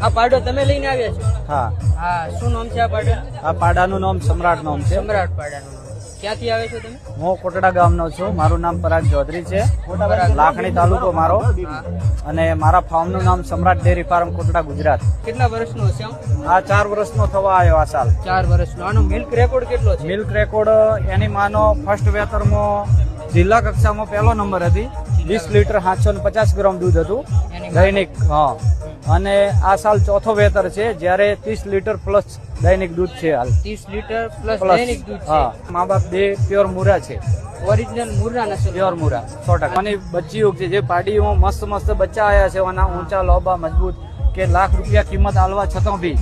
આ પાડો તમે લઈને આવ્યા છો? હા હા, શું નામ છે આ પાડો? આ પાડાનું નામ સમ્રાટ નામ છે. સમ્રાટ પાડાનું નામ. ક્યાંથી આવે છો તમે? હું કોટડા ગામનો છું. મારું નામ પરાગ ચૌધરી છે. લાખણી તાલુકો મારો. અને મારા ફાર્મનું નામ સમ્રાટ ડેરી ફાર્મ કોટડા ગુજરાત. કેટલા વર્ષનો છે આમ? આ 4 વર્ષનો થવા આવ્યો આ સાલ. 4 વર્ષનો. આનો મિલ્ક રેકોર્ડ કેટલો છે? મિલ્ક રેકોર્ડ એની માનો ફર્સ્ટ વેતરમાં જિલ્લા કક્ષામાં પહેલો નંબર હતી. 20 લીટર 750 ગ્રામ દૂધ હતું દૈનિક. હા, અને આ સાલ ચોથો વેતર છે જ્યારે 30 લીટર પ્લસ દૈનિક દૂધ છે હાલ. 30 લીટર પ્લસ દૈનિક દૂધ છે. હા, મા બાપ બે પ્યોર મુરા છે. ઓરિજિનલ મુર્રા નસલ. પ્યોર મુરા 100%. અને બચ્ચીઓ છે જે પાડીઓમાં મસ્ત મસ્ત બચ્ચા આવ્યા છે એના ઊંચા લોબા મજબૂત કે લાખ રૂપિયા કિંમત આલવા છતાં બી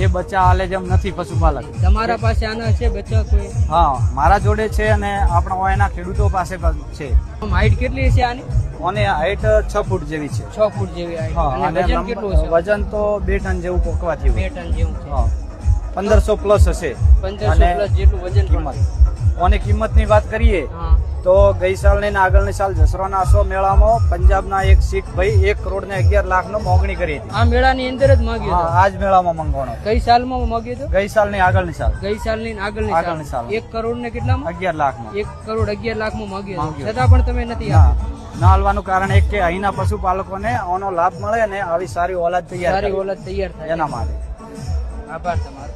એ બચ્ચા હાલે જેમ નથી પશુપાલક. તમારા પાસે આના છે બચ્ચા કોઈ? હા, મારા જોડે છે અને આપણા એના ખેડૂતો પાસે પણ છે. હાઈટ કેટલી છે આની? અને હાઈટ 6 ફૂટ જેવી છે. 6 ફૂટ જેવી હાઈટ. હા, અને વજન કેટલું છે? વજન તો 2 ટન જેવું પોકવાથી 2 ટન જેવું છે. હા, 1500 પ્લસ હશે. 1500 પ્લસ જેટલું વજન કિંમત. અને કિંમતની વાત કરીએ હા, તો ગઈ સાલની ને આગળની સાલ જસરોના આસો મેળામાં પંજાબના એક શીખ ભાઈ 1 કરોડ ને 11 લાખ નો મોગણી કરી હતી. આ મેળાની અંદર જ માંગ્યો હતો? હા, આજ મેળામાં મંગવાનો. કઈ સાલમાં માંગ્યો હતો? ગઈ સાલની આગળની સાલ. ગઈ સાલની ને આગળની સાલ. 1 કરોડ ને કેટલામાં? 11 લાખમાં. 1 કરોડ 11 લાખમાં માંગ્યો હતો. છતાં પણ તમે નથી ના આપ્યો? ના હાલવાનું કારણ એક કે અહીંના પશુપાલકોને આનો લાભ મળે ને આવી સારી ઓલાદ તૈયાર સારી ઓલાદ તૈયાર થાય એના માટે. આભાર તમારો.